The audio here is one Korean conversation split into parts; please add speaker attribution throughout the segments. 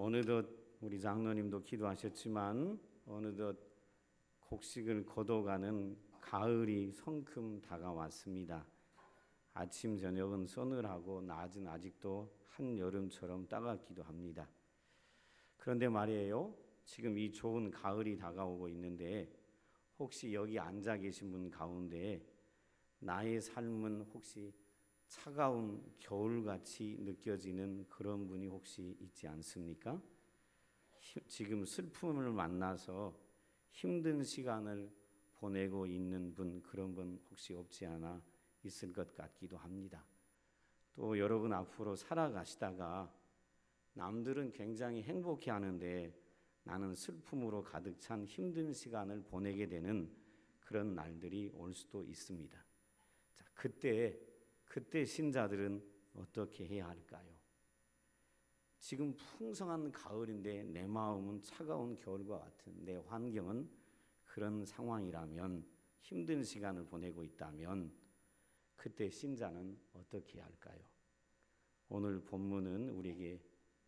Speaker 1: 어느덧 우리 장로님도 기도하셨지만 어느덧 곡식을 걷어가는 가을이 성큼 다가왔습니다. 아침 저녁은 서늘하고 낮은 아직도 한여름처럼 따갑기도 합니다. 그런데 말이에요, 지금 이 좋은 가을이 다가오고 있는데 혹시 여기 앉아 계신 분 가운데 나의 삶은 혹시 차가운 겨울같이 느껴지는 그런 분이 혹시 있지 않습니까? 지금 슬픔을 만나서 힘든 시간을 보내고 있는 분, 그런 분 혹시 없지 않아 있을 것 같기도 합니다. 또 여러분 앞으로 살아가시다가 남들은 굉장히 행복해 하는데 나는 슬픔으로 가득 찬 힘든 시간을 보내게 되는 그런 날들이 올 수도 있습니다. 자, 그때 신자들은 어떻게 해야 할까요? 지금 풍성한 가을인데 내 마음은 차가운 겨울과 같은 내 환경은 그런 상황이라면, 힘든 시간을 보내고 있다면 그때 신자는 어떻게 해야 할까요? 오늘 본문은 우리에게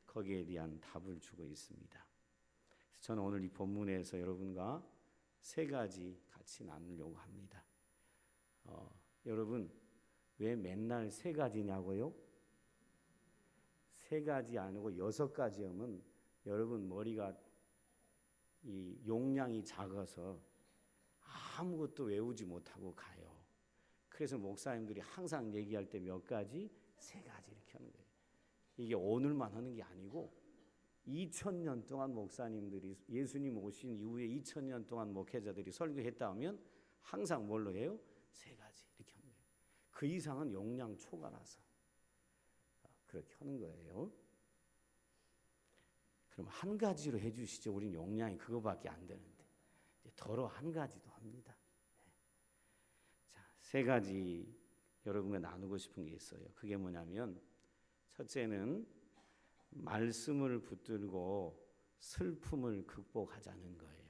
Speaker 1: 거기에 대한 답을 주고 있습니다. 저는 오늘 이 본문에서 여러분과 세 가지 같이 나누려고 합니다. 여러분, 왜 맨날 세 가지냐고요? 세 가지 아니고 6가지 하면 여러분 머리가 이 용량이 작아서 아무것도 외우지 못하고 가요. 그래서 목사님들이 항상 얘기할 때 몇 가지? 세 가지 이렇게 하는 거예요. 이게 오늘만 하는 게 아니고 2000년 동안 목사님들이, 예수님 오신 이후에 2000년 동안 목회자들이 설교했다 하면 항상 뭘로 해요? 세 가지 이렇게 하는 거예요. 그 이상은 용량 초과라서 그렇게 하는 거예요. 그럼 한 가지로 해주시죠. 우린 용량이 그거밖에 안 되는데 더러 한 가지도 합니다. 자, 세 가지 여러분과 나누고 싶은 게 있어요. 그게 뭐냐면, 첫째는 말씀을 붙들고 슬픔을 극복하자는 거예요.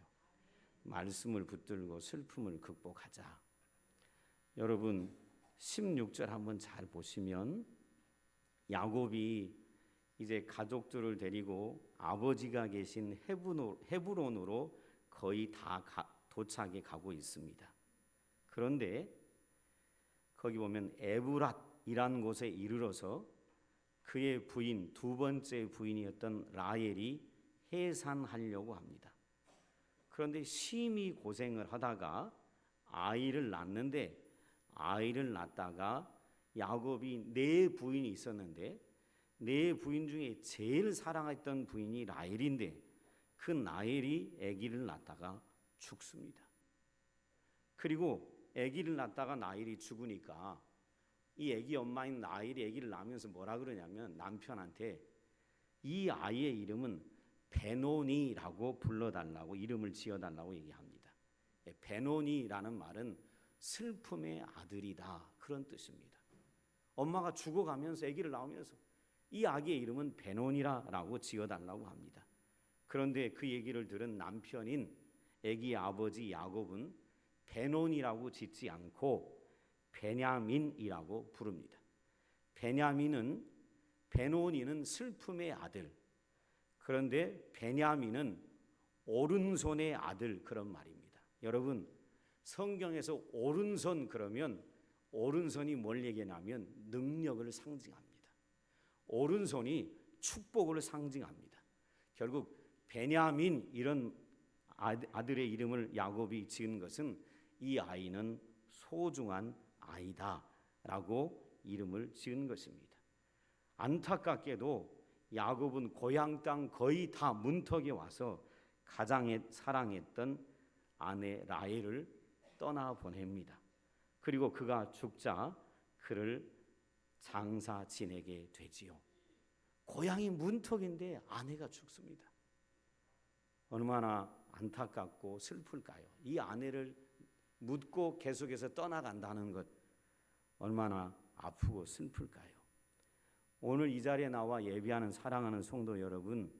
Speaker 1: 말씀을 붙들고 슬픔을 극복하자. 여러분 16절 한번 잘 보시면 야곱이 이제 가족들을 데리고 아버지가 계신 헤브론으로 거의 다 도착해 가고 있습니다. 그런데 거기 보면 에브랏이라는 곳에 이르러서 그의 부인, 두 번째 부인이었던 라헬이 해산하려고 합니다. 그런데 심히 고생을 하다가 아이를 낳는데, 아이를 낳다가 야곱이 4부인이 있었는데 4부인 중에 제일 사랑했던 부인이 라헬인데 그 라헬이 아기를 낳다가 죽습니다. 그리고 아기를 낳다가 라헬이 죽으니까 이 아기 엄마인 라헬이 아기를 낳으면서 뭐라 그러냐면 남편한테 이 아이의 이름은 베노니라고 불러달라고, 이름을 지어달라고 얘기합니다. 베노니라는 말은 슬픔의 아들이다, 그런 뜻입니다. 엄마가 죽어가면서 아기를 낳으면서 이 아기의 이름은 베노니라고 지어달라고 합니다. 그런데 그 얘기를 들은 남편인 아기의 아버지 야곱은 베노니라고 짓지 않고 베냐민이라고 부릅니다. 베노니는 슬픔의 아들, 그런데 베냐민은 오른손의 아들, 그런 말입니다. 여러분, 성경에서 오른손 그러면 오른손이 뭘 얘기하냐면 능력을 상징합니다. 오른손이 축복을 상징합니다. 결국 베냐민, 이런 아들의 이름을 야곱이 지은 것은 이 아이는 소중한 아이다 라고 이름을 지은 것입니다. 안타깝게도 야곱은 고향 땅 거의 다 문턱에 와서 가장 사랑했던 아내 라헬을 떠나보냅니다. 그리고 그가 죽자 그를 장사 지내게 되지요. 고향이 문턱인데 아내가 죽습니다. 얼마나 안타깝고 슬플까요? 이 아내를 묻고 계속해서 떠나간다는 것, 얼마나 아프고 슬플까요? 오늘 이 자리에 나와 예배하는 사랑하는 성도 여러분,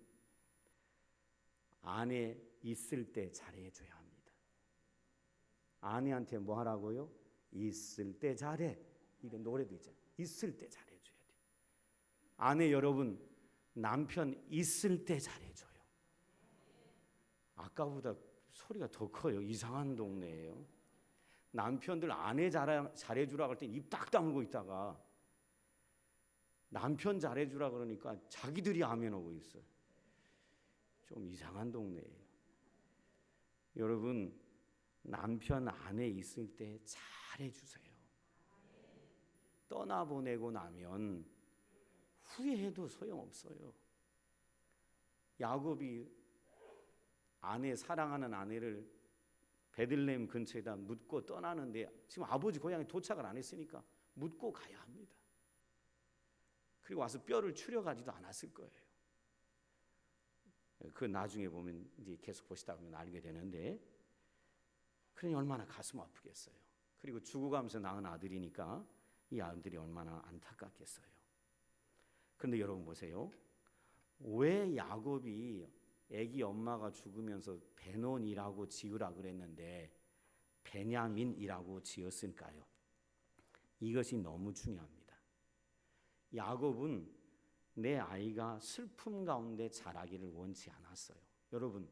Speaker 1: 아내 있을 때 잘해줘야 합니다. 아내한테 뭐 하라고요? 있을 때 잘해. 이런 노래도 있잖아요. 있을 때 잘해줘야 돼요. 아내 여러분, 남편 있을 때 잘해줘요. 아까보다 소리가 더 커요. 이상한 동네예요. 남편들 아내 잘해주라고 할 때 입 딱 다물고 있다가 남편 잘해주라 그러니까 자기들이 아멘 하고 있어요. 좀 이상한 동네예요. 여러분, 남편 아내 있을 때 잘해주세요. 떠나보내고 나면 후회해도 소용없어요. 야곱이 사랑하는 아내를 베들레헴 근처에다 묻고 떠나는데 지금 아버지 고향에 도착을 안 했으니까 묻고 가야 합니다. 그리고 와서 뼈를 추려가지도 않았을 거예요. 그 나중에 보면 이제 계속 보시다 보면 알게 되는데, 그러니 얼마나 가슴 아프겠어요. 그리고 죽어가면서 낳은 아들이니까 이 아들이 얼마나 안타깝겠어요. 그런데 여러분 보세요. 왜 야곱이 아기 엄마가 죽으면서 베논이라고 지으라 그랬는데 베냐민이라고 지었을까요? 이것이 너무 중요합니다. 야곱은 내 아이가 슬픔 가운데 자라기를 원치 않았어요. 여러분,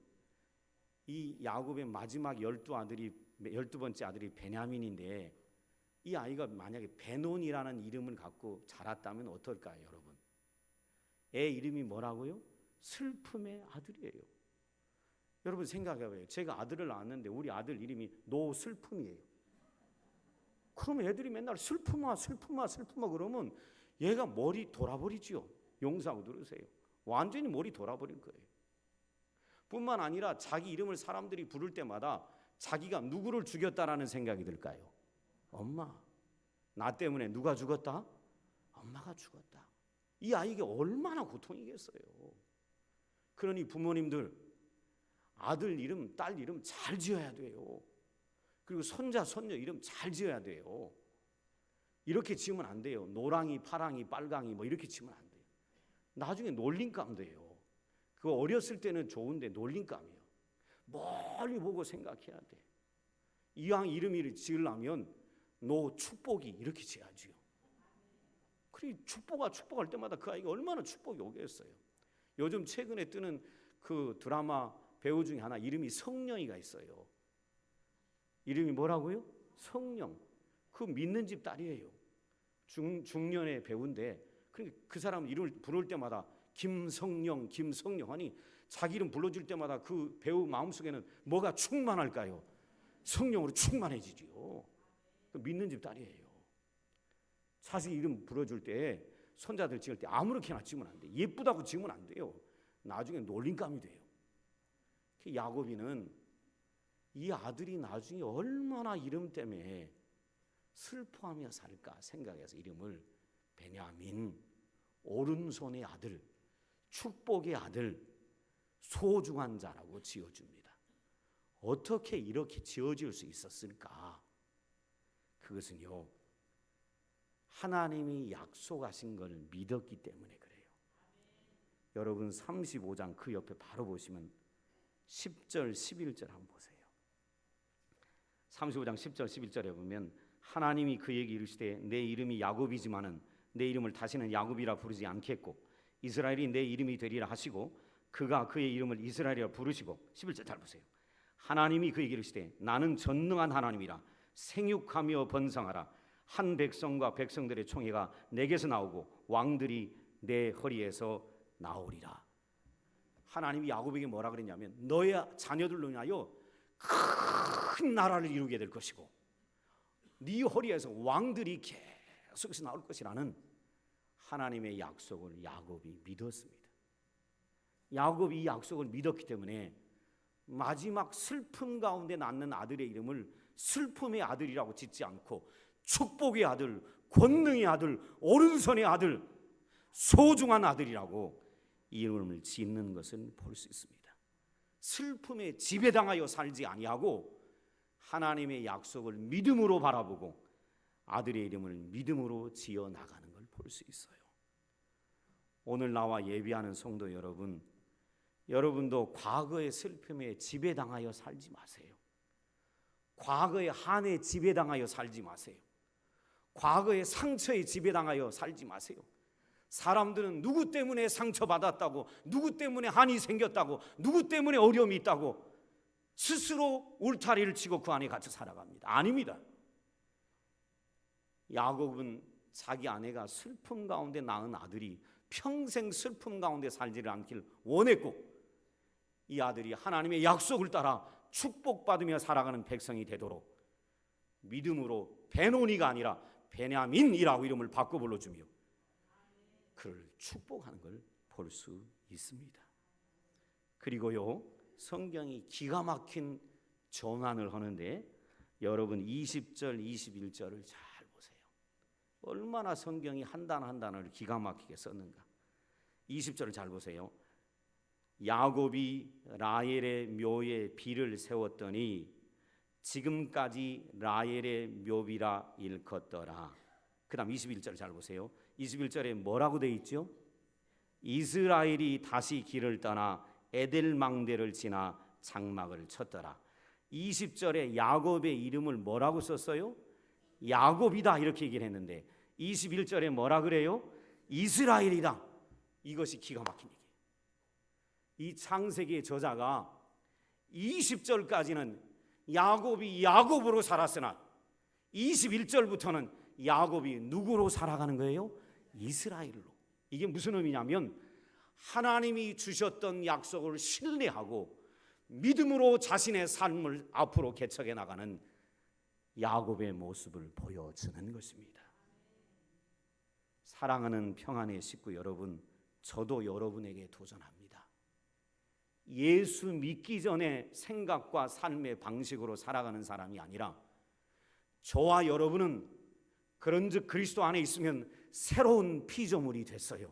Speaker 1: 이 야곱의 마지막 12번째 아들이 베냐민인데 이 아이가 만약에 베논이라는 이름을 갖고 자랐다면 어떨까요, 여러분? 애 이름이 뭐라고요? 슬픔의 아들이에요. 여러분 생각해봐요. 제가 아들을 낳았는데 우리 아들 이름이 노슬픔이에요. 그럼 애들이 맨날 슬픔아 그러면 얘가 머리 돌아버리지요. 용서하고 들으세요. 완전히 머리 돌아버릴 거예요. 뿐만 아니라 자기 이름을 사람들이 부를 때마다 자기가 누구를 죽였다라는 생각이 들까요? 엄마. 나 때문에 누가 죽었다? 엄마가 죽었다. 이 아이에게 얼마나 고통이겠어요. 그러니 부모님들 아들 이름, 딸 이름 잘 지어야 돼요. 그리고 손자, 손녀 이름 잘 지어야 돼요. 이렇게 지으면 안 돼요. 노랑이, 파랑이, 빨강이 뭐 이렇게 지으면 안 돼요. 나중에 놀림감 돼요. 그거 어렸을 때는 좋은데 놀림감이에요. 멀리 보고 생각해야 돼. 이왕 이름을 지으려면 노축복이 이렇게 지어야지요. 그리고 축복할 때마다 그 아이가 얼마나 축복이 오겠어요. 요즘 최근에 뜨는 그 드라마 배우 중에 하나 이름이 성령이가 있어요. 이름이 뭐라고요? 성령. 그 믿는 집 딸이에요. 중년의 배우인데 그 사람 이름을 부를 때마다 김성령 하니 자기 이름 불러줄 때마다 그 배우 마음속에는 뭐가 충만할까요? 성령으로 충만해지지요. 믿는 집 딸이에요. 사실 이름 불러줄 때 손자들 지을 때 아무렇게나 지으면 안 돼요. 예쁘다고 지으면 안 돼요. 나중에 놀림감이 돼요. 야곱이는 이 아들이 나중에 얼마나 이름 때문에 슬퍼하며 살까 생각해서 이름을 베냐민, 오른손의 아들, 축복의 아들, 소중한 자라고 지어줍니다. 어떻게 이렇게 지어질 수 있었을까? 그것은요, 하나님이 약속하신 걸 믿었기 때문에 그래요. 여러분 35장 그 옆에 바로 보시면 10절 11절 한번 보세요. 35장 10절 11절에 보면 하나님이 그에게 이르시되 내 이름이 야곱이지만은 내 이름을 다시는 야곱이라 부르지 않겠고 이스라엘이 내 이름이 되리라 하시고 그가 그의 이름을 이스라엘이라 부르시고 11절 잘 보세요. 하나님이 그에게 이르시되 나는 전능한 하나님이라 생육하며 번성하라 한 백성과 백성들의 총회가 내게서 나오고 왕들이 내 허리에서 나오리라. 하나님이 야곱에게 뭐라 그랬냐면 너의 자녀들로 인하여 큰 나라를 이루게 될 것이고 네 허리에서 왕들이 계속해서 나올 것이라는 하나님의 약속을 야곱이 믿었습니다. 야곱이 이 약속을 믿었기 때문에 마지막 슬픔 가운데 낳는 아들의 이름을 슬픔의 아들이라고 짓지 않고 축복의 아들, 권능의 아들, 오른손의 아들, 소중한 아들이라고 이름을 짓는 것을 볼 수 있습니다. 슬픔에 지배당하여 살지 아니하고 하나님의 약속을 믿음으로 바라보고 아들의 이름을 믿음으로 지어 나가는 걸 볼 수 있어요. 오늘 나와 예배하는 성도 여러분, 여러분도 과거의 슬픔에 지배당하여 살지 마세요. 과거의 한에 지배당하여 살지 마세요. 과거의 상처에 지배당하여 살지 마세요.
Speaker 2: 사람들은 누구 때문에 상처받았다고, 누구 때문에 한이 생겼다고, 누구 때문에 어려움이 있다고 스스로 울타리를 치고 그 안에 갇혀 살아갑니다. 아닙니다. 야곱은 자기 아내가 슬픔 가운데 낳은 아들이 평생 슬픔 가운데 살지를 않길 원했고, 이 아들이 하나님의 약속을 따라 축복받으며 살아가는 백성이 되도록 믿음으로 베노니가 아니라 베냐민이라고 이름을 바꿔 불러주며 그를 축복하는 걸 볼 수 있습니다. 그리고요, 성경이 기가 막힌 전환을 하는데 여러분 20절 21절을 잘 보세요. 얼마나 성경이 한 단 한 단어를 기가 막히게 썼는가. 20절을 잘 보세요. 야곱이 라헬의 묘에 비를 세웠더니 지금까지 라헬의 묘비라 일컫더라. 그 다음 21절 잘 보세요. 21절에 뭐라고 돼 있죠? 이스라엘이 다시 길을 떠나 에델망대를 지나 장막을 쳤더라. 20절에 야곱의 이름을 뭐라고 썼어요? 야곱이다 이렇게 얘기를 했는데 21절에 뭐라 그래요? 이스라엘이다. 이것이 기가 막힌 얘기예요. 이 창세기의 저자가 20절까지는 야곱이 야곱으로 살았으나 21절부터는 야곱이 누구로 살아가는 거예요? 이스라엘로. 이게 무슨 의미냐면 하나님이 주셨던 약속을 신뢰하고 믿음으로 자신의 삶을 앞으로 개척해 나가는 야곱의 모습을 보여주는 것입니다. 사랑하는 평안의 식구 여러분, 저도 여러분에게 도전합니다. 예수 믿기 전에 생각과 삶의 방식으로 살아가는 사람이 아니라 저와 여러분은 그런즉 그리스도 안에 있으면 새로운 피조물이 됐어요.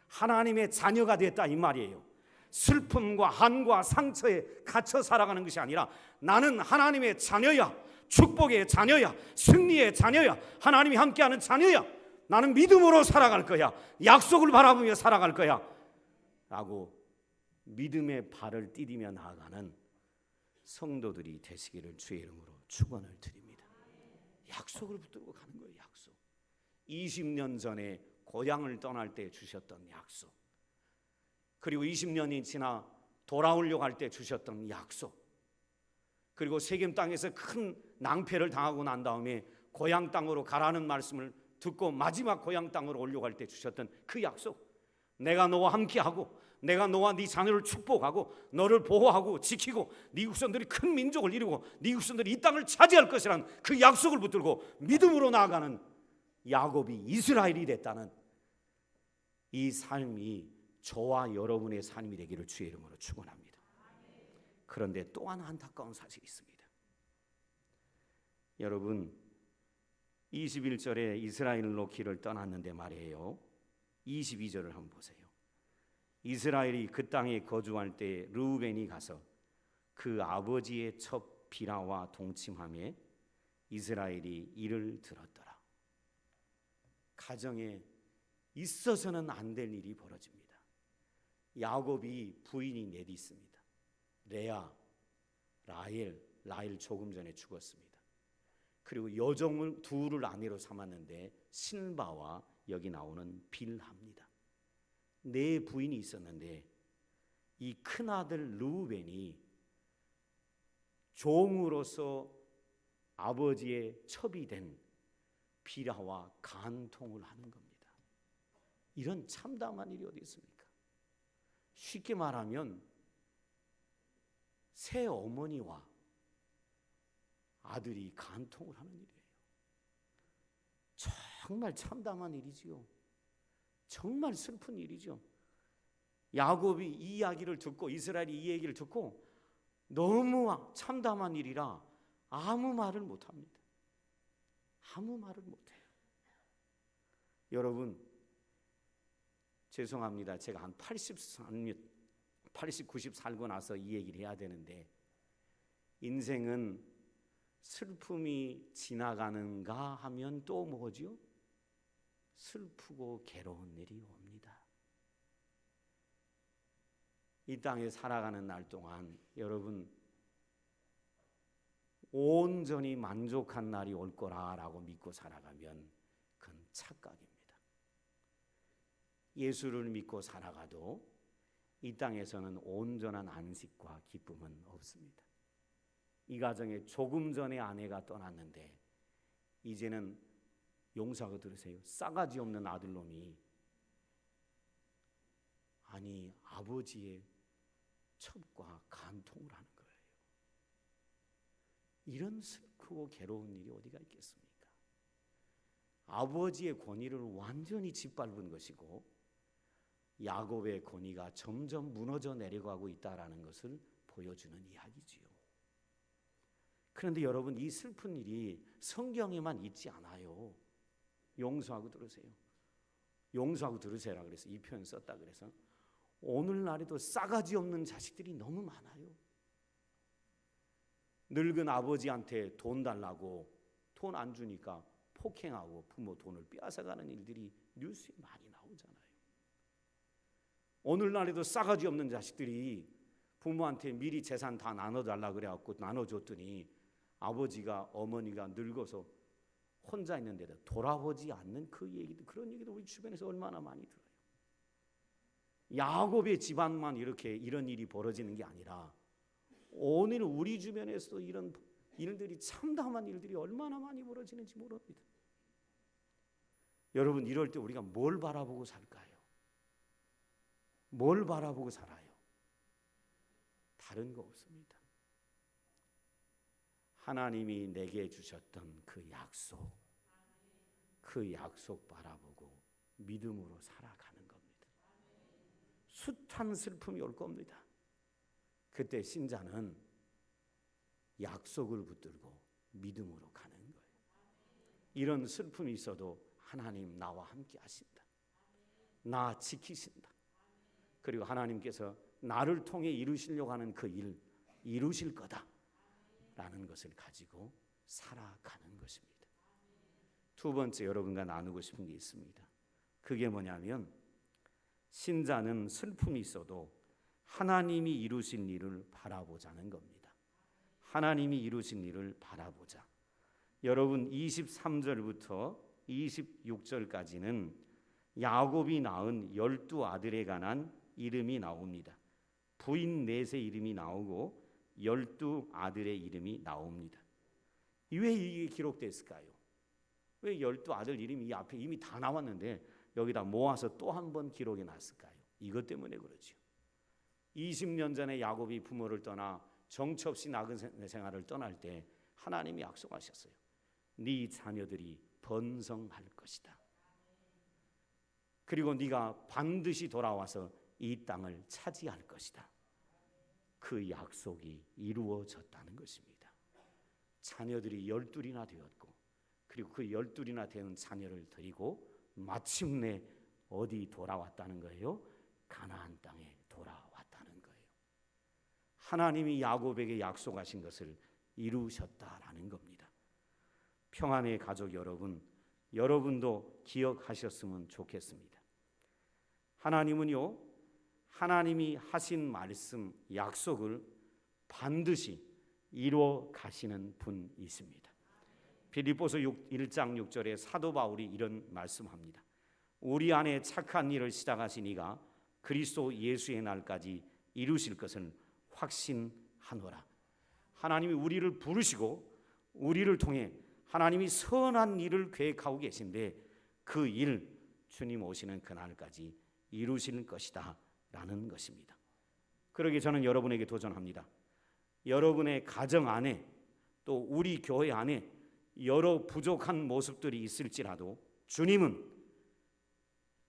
Speaker 2: 하나님의 자녀가 됐다 이 말이에요. 슬픔과 한과 상처에 갇혀 살아가는 것이 아니라 나는 하나님의 자녀야, 축복의 자녀야, 승리의 자녀야, 하나님이 함께하는 자녀야, 나는 믿음으로 살아갈 거야, 약속을 바라보며 살아갈 거야 라고 믿음의 발을 디디며 나아가는 성도들이 되시기를 주의 이름으로 축원을 드립니다. 약속을 붙들고 가는 거예요. 약속. 20년 전에 고향을 떠날 때 주셨던 약속, 그리고 20년이 지나 돌아오려고 할 때 주셨던 약속, 그리고 세겜 땅에서 큰 낭패를 당하고 난 다음에 고향 땅으로 가라는 말씀을 듣고 마지막 고향 땅으로 오려고 할 때 주셨던 그 약속, 내가 너와 함께하고 내가 너와 네 자녀를 축복하고 너를 보호하고 지키고 네 후손들이 큰 민족을 이루고 네 후손들이 이 땅을 차지할 것이라는 그 약속을 붙들고 믿음으로 나아가는 야곱이 이스라엘이 됐다는 이 삶이 저와 여러분의 삶이 되기를 주의 이름으로 축원합니다. 그런데 또 하나 안타까운 사실이 있습니다. 여러분 21절에 이스라엘로 길을 떠났는데 말이에요, 22절을 한번 보세요. 이스라엘이 그 땅에 거주할 때 르우벤이 가서 그 아버지의 첩 비라와 동침하며 이스라엘이 이를 들었더라. 가정에 있어서는 안 될 일이 벌어집니다. 야곱이 부인이 넷 있습니다. 레아, 라헬 조금 전에 죽었습니다. 그리고 여종을 둘을 아내로 삼았는데 신바와 여기 나오는 빌하입니다. 네 부인이 있었는데 이 큰아들 르우벤이 종으로서 아버지의 첩이 된 비라와 간통을 하는 겁니다. 이런 참담한 일이 어디 있습니까? 쉽게 말하면 새 어머니와 아들이 간통을 하는 일이에요. 정말 참담한 일이지요. 정말 슬픈 일이죠. 야곱이 이 이야기를 듣고, 이스라엘이 이 얘기를 듣고 너무 참담한 일이라 아무 말을 못합니다. 아무 말을 못해요. 여러분 죄송합니다. 제가 한 80, 90 살고 나서 이 얘기를 해야 되는데, 인생은 슬픔이 지나가는가 하면 또 뭐죠? 슬프고 괴로운 일이 옵니다. 이 땅에 살아가는 날 동안 여러분 온전히 만족한 날이 올 거라고 믿고 살아가면 그건 착각입니다. 예수를 믿고 살아가도 이 땅에서는 온전한 안식과 기쁨은 없습니다. 이 가정에 조금 전에 아내가 떠났는데 이제는 용서하고 들으세요. 싸가지 없는 아들놈이 아버지의 첩과 간통을 하는 거예요. 이런 슬프고 괴로운 일이 어디가 있겠습니까? 아버지의 권위를 완전히 짓밟은 것이고 야곱의 권위가 점점 무너져 내려가고 있다라는 것을 보여주는 이야기지요. 그런데 여러분, 이 슬픈 일이 성경에만 있지 않아요. 용서하고 들으세요. 용서하고 들으세요라 그래서 이 표현 썼다 그래서 오늘날에도 싸가지 없는 자식들이 너무 많아요. 늙은 아버지한테 돈 달라고 돈 안 주니까 폭행하고 부모 돈을 빼앗아가는 일들이 뉴스에 많이 나오잖아요. 오늘날에도 싸가지 없는 자식들이 부모한테 미리 재산 다 나눠달라 그래갖고 나눠줬더니 아버지가 어머니가 늙어서 혼자 있는데도 돌아보지 않는 그런 얘기도 우리 주변에서 얼마나 많이 들어요. 야곱의 집안만 이런 일이 벌어지는 게 아니라 오늘 우리 주변에서도 이런 일들이 참담한 일들이 얼마나 많이 벌어지는지 모릅니다. 여러분, 이럴 때 우리가 뭘 바라보고 살까요? 뭘 바라보고 살아요? 다른 거 없습니다. 하나님이 내게 주셨던 그 약속 바라보고 믿음으로 살아가는 겁니다. 숱한 슬픔이 올 겁니다. 그때 신자는 약속을 붙들고 믿음으로 가는 거예요. 이런 슬픔이 있어도 하나님 나와 함께 하신다. 나 지키신다. 그리고 하나님께서 나를 통해 이루시려고 하는 그 일 이루실 거다라는 것을 가지고 살아가는 것입니다. 두 번째 여러분과 나누고 싶은 게 있습니다. 그게 뭐냐면 신자는 슬픔이 있어도 하나님이 이루신 일을 바라보자는 겁니다. 하나님이 이루신 일을 바라보자. 여러분 23절부터 26절까지는 야곱이 낳은 12아들에 관한 이름이 나옵니다. 부인 넷의 이름이 나오고 12아들의 이름이 나옵니다. 왜 이게 기록됐을까요? 왜 12아들 이름이 이 앞에 이미 다 나왔는데 여기다 모아서 또 한 번 기록해 놨을까요? 이것 때문에 그렇죠. 20년 전에 야곱이 부모를 떠나 정처 없이 나그네 생활을 떠날 때 하나님이 약속하셨어요. 네 자녀들이 번성할 것이다. 그리고 네가 반드시 돌아와서 이 땅을 차지할 것이다. 그 약속이 이루어졌다는 것입니다. 자녀들이 12이나 되었고 그리고 그 12이나 되는 자녀를 데리고 마침내 어디 돌아왔다는 거예요? 가나안 땅에 돌아왔다는 거예요. 하나님이 야곱에게 약속하신 것을 이루셨다라는 겁니다. 평안의 가족 여러분, 여러분도 기억하셨으면 좋겠습니다. 하나님은요, 하나님이 하신 말씀, 약속을 반드시 이루어 가시는 분이십니다. 빌립보서 1장 6절에 사도 바울이 이런 말씀합니다. 우리 안에 착한 일을 시작하신 이가 그리스도 예수의 날까지 이루실 것을 확신하노라. 하나님이 우리를 부르시고 우리를 통해 하나님이 선한 일을 계획하고 계신데 그 일 주님 오시는 그날까지 이루실 것이다 라는 것입니다. 그러기에 저는 여러분에게 도전합니다. 여러분의 가정 안에 또 우리 교회 안에 여러 부족한 모습들이 있을지라도 주님은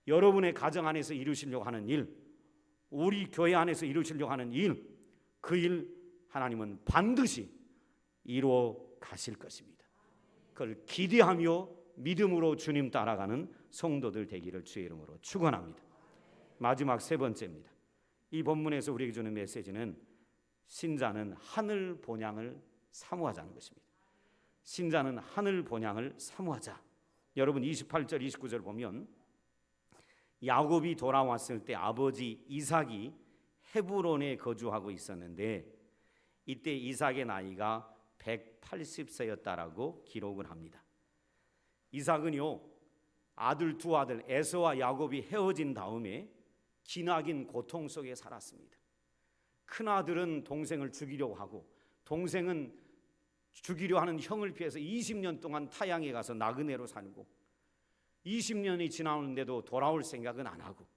Speaker 2: 여러분의 가정 안에서 이루시려고 하는 일, 우리 교회 안에서 이루시려고 하는 일, 그 일 하나님은 반드시 이루어 가실 것입니다. 그걸 기대하며 믿음으로 주님 따라가는 성도들 되기를 주의 이름으로 축원합니다. 마지막 세 번째입니다. 이 본문에서 우리에게 주는 메시지는 신자는 하늘 본향을 사모하자는 것입니다. 신자는 하늘 본향을 사모하자. 여러분 28절 29절 보면 야곱이 돌아왔을 때 아버지 이삭이 헤브론에 거주하고 있었는데 이때 이삭의 나이가 180세였다라고 기록을 합니다. 이삭은요 두 아들 에서와 야곱이 헤어진 다음에 기나긴 고통 속에 살았습니다. 큰아들은 동생을 죽이려고 하고 동생은 죽이려 하는 형을 피해서 20년 동안 타향에 가서 나그네로 살고 20년이 지나오는데도 돌아올 생각은 안 하고,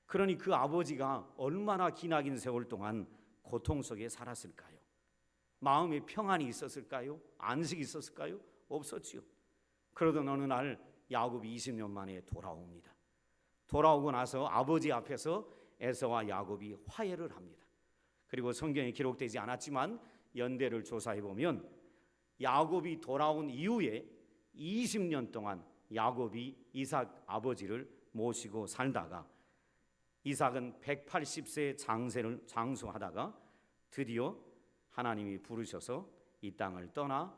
Speaker 2: 그러니 그 아버지가 얼마나 기나긴 세월 동안 고통 속에 살았을까요? 마음에 평안이 있었을까요? 안식이 있었을까요? 없었지요. 그러던 어느 날 야곱이 20년 만에 돌아옵니다. 돌아오고 나서 아버지 앞에서 에서와 야곱이 화해를 합니다. 그리고 성경에 기록되지 않았지만 연대를 조사해 보면 야곱이 돌아온 이후에 20년 동안 야곱이 이삭 아버지를 모시고 살다가 이삭은 180세 장세를 장수하다가 드디어 하나님이 부르셔서 이 땅을 떠나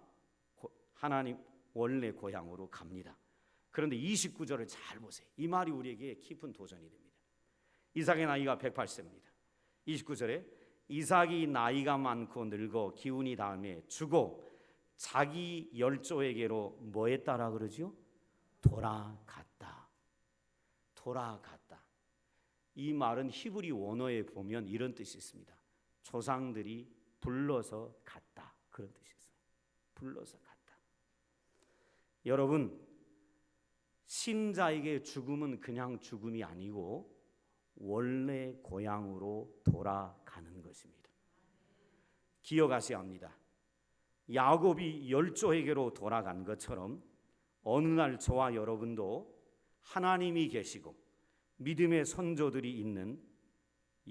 Speaker 2: 하나님 원래 고향으로 갑니다. 그런데 29절을 잘 보세요. 이 말이 우리에게 깊은 도전이 됩니다. 이삭의 나이가 108세입니다. 29절에 이삭이 나이가 많고 늙어 기운이 닿음에 죽어 자기 열조에게로 뭐 했다라 그러죠? 돌아갔다. 돌아갔다. 이 말은 히브리 원어에 보면 이런 뜻이 있습니다. 조상들이 불러서 갔다, 그런 뜻이 있어요. 불러서 갔다. 여러분, 신자에게 죽음은 그냥 죽음이 아니고 원래 고향으로 돌아가는 것입니다. 기억하셔야 합니다. 야곱이 열조에게로 돌아간 것처럼 어느 날 저와 여러분도 하나님이 계시고 믿음의 선조들이 있는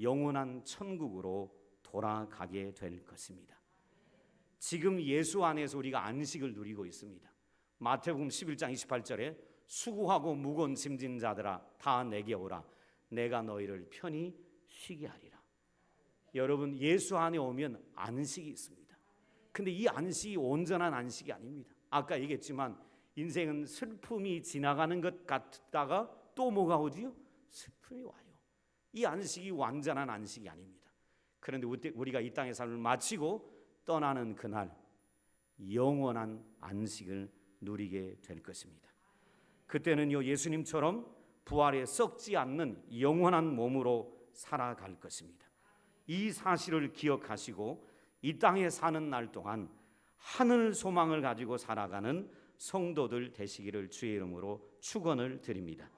Speaker 2: 영원한 천국으로 돌아가게 될 것입니다. 지금 예수 안에서 우리가 안식을 누리고 있습니다. 마태복음 11장 28절에 수고하고 무거운 짐진 자들아 다 내게 오라 내가 너희를 편히 쉬게 하리라. 여러분, 예수 안에 오면 안식이 있습니다. 근데 이 안식이 온전한 안식이 아닙니다. 아까 얘기했지만 인생은 슬픔이 지나가는 것 같다가 또 뭐가 오지요? 슬픔이 와요. 이 안식이 완전한 안식이 아닙니다. 그런데 우리가 이 땅의 삶을 마치고 떠나는 그날 영원한 안식을 누리게 될 것입니다. 그때는요, 예수님처럼 부활에 썩지 않는 영원한 몸으로 살아갈 것입니다. 이 사실을 기억하시고 이 땅에 사는 날 동안 하늘 소망을 가지고 살아가는 성도들 되시기를 주의 이름으로 축원을 드립니다.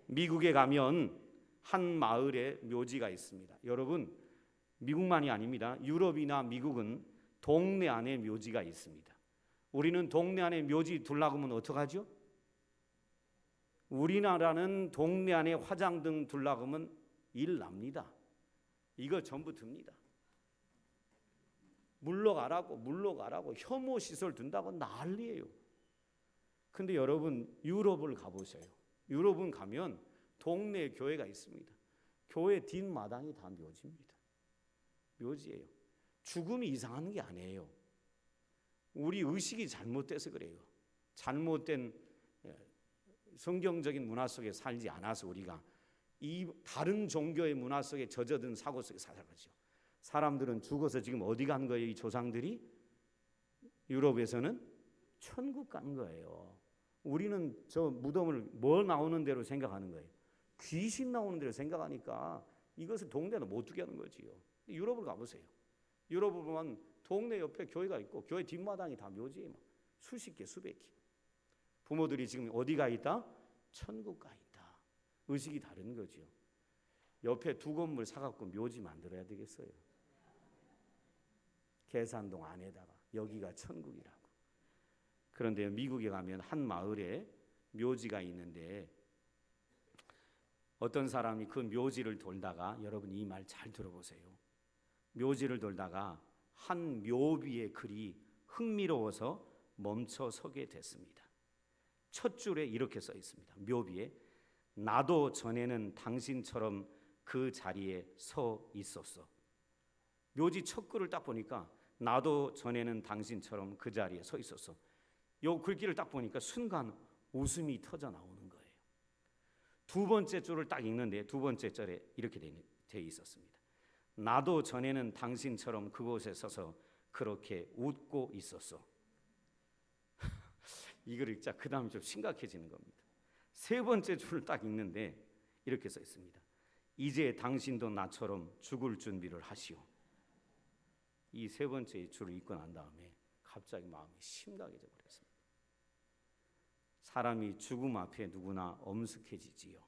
Speaker 2: 미국에 가면 한 마을에 묘지가 있습니다. 여러분, 미국만이 아닙니다. 유럽이나 미국은 동네 안에 묘지가 있습니다. 우리는 동네 안에 묘지 둘러가면 어떡하죠? 우리나라는 동네 안에 화장등 둘러가면 일 납니다. 이거 전부 듭니다. 물러가라고 혐오 시설 둔다고 난리예요. 근데 여러분, 유럽을 가보세요. 유럽은 가면 동네 교회가 있습니다. 교회 뒷마당이 다 묘지입니다. 묘지예요. 죽음이 이상한 게 아니에요. 우리 의식이 잘못돼서 그래요. 잘못된 성경적인 문화 속에 살지 않아서 우리가 이 다른 종교의 문화 속에 젖어든 사고 속에 살아가죠. 사람들은 죽어서 지금 어디 간 거예요? 이 조상들이? 유럽에서는 천국 간 거예요. 우리는 저 무덤을 뭐 나오는 대로 생각하는 거예요. 귀신 나오는 대로 생각하니까 이것을 동네로 못 두게 하는 거지요. 유럽을 가보세요. 유럽을 보면 동네 옆에 교회가 있고 교회 뒷마당이 다 묘지에 수십 개, 수백 개. 부모들이 지금 어디 가 있다? 천국 가 있다. 의식이 다른 거죠. 옆에 두 건물 사갖고 묘지 만들어야 되겠어요. 계산동 안에다가 여기가 천국이라고. 그런데 미국에 가면 한 마을에 묘지가 있는데 어떤 사람이 그 묘지를 돌다가, 여러분 이 말 잘 들어보세요. 묘지를 돌다가 한 묘비의 글이 흥미로워서 멈춰 서게 됐습니다. 첫 줄에 이렇게 써 있습니다. 묘비에 나도 전에는 당신처럼 그 자리에 서 있었어. 묘지 첫 글을 딱 보니까 나도 전에는 당신처럼 그 자리에 서 있었어. 요 글귀를 딱 보니까 순간 웃음이 터져 나오는 거예요. 두 번째 줄을 딱 읽는데 두 번째 절에 이렇게 돼 있었습니다. 나도 전에는 당신처럼 그곳에 서서 그렇게 웃고 있었어. 이걸 읽자 그 다음 좀 심각해지는 겁니다. 세 번째 줄을 딱 읽는데 이렇게 써 있습니다. 이제 당신도 나처럼 죽을 준비를 하시오. 이 세 번째 줄을 읽고 난 다음에 갑자기 마음이 심각해져 버렸습니다. 사람이 죽음 앞에 누구나 엄숙해지지요.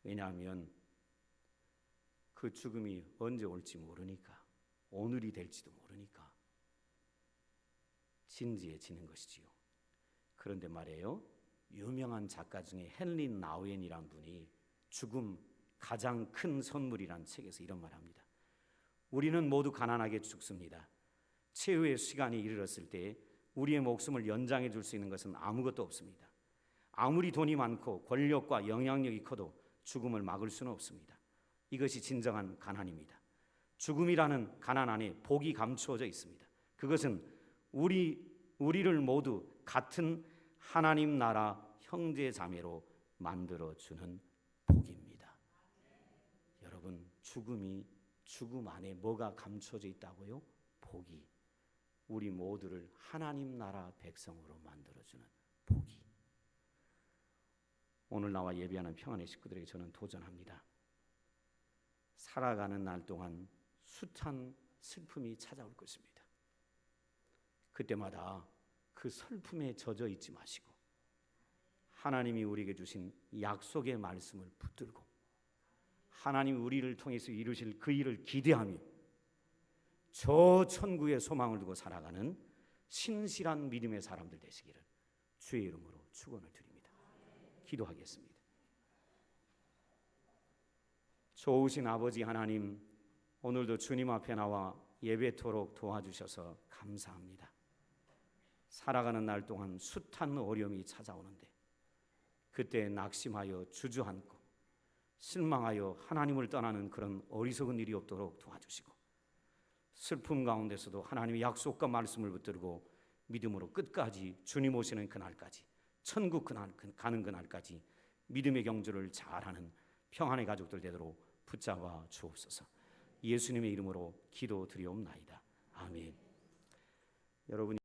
Speaker 2: 왜냐하면 그 죽음이 언제 올지 모르니까, 오늘이 될지도 모르니까 진지해지는 것이지요. 그런데 말이에요, 유명한 작가 중에 헨리 나우엔이라는 분이 죽음 가장 큰 선물이라는 책에서 이런 말합니다. 우리는 모두 가난하게 죽습니다. 최후의 시간이 이르렀을 때 우리의 목숨을 연장해 줄 수 있는 것은 아무것도 없습니다. 아무리 돈이 많고 권력과 영향력이 커도 죽음을 막을 수는 없습니다. 이것이 진정한 가난입니다. 죽음이라는 가난 안에 복이 감추어져 있습니다. 그것은 우리를 모두 같은 하나님 나라 형제 자매로 만들어주는 복입니다. 여러분, 죽음 안에 뭐가 감춰져 있다고요? 복이. 우리 모두를 하나님 나라 백성으로 만들어주는 복이. 오늘 나와 예배하는 평안의 식구들에게 저는 도전합니다. 살아가는 날 동안 숱한 슬픔이 찾아올 것입니다. 그때마다 그 슬픔에 젖어 있지 마시고 하나님이 우리에게 주신 약속의 말씀을 붙들고 하나님이 우리를 통해서 이루실 그 일을 기대하며 저 천국의 소망을 두고 살아가는 신실한 믿음의 사람들 되시기를 주의 이름으로 축원을 드립니다. 기도하겠습니다. 좋으신 아버지 하나님, 오늘도 주님 앞에 나와 예배토록 도와주셔서 감사합니다. 살아가는 날 동안 숱한 어려움이 찾아오는데 그때 낙심하여 주저앉고 실망하여 하나님을 떠나는 그런 어리석은 일이 없도록 도와주시고 슬픔 가운데서도 하나님의 약속과 말씀을 붙들고 믿음으로 끝까지 주님 오시는 그날까지, 천국 가는 그날까지 믿음의 경주를 잘하는 평안의 가족들 되도록 붙잡아 주옵소서. 예수님의 이름으로 기도드리옵나이다. 아멘. 여러분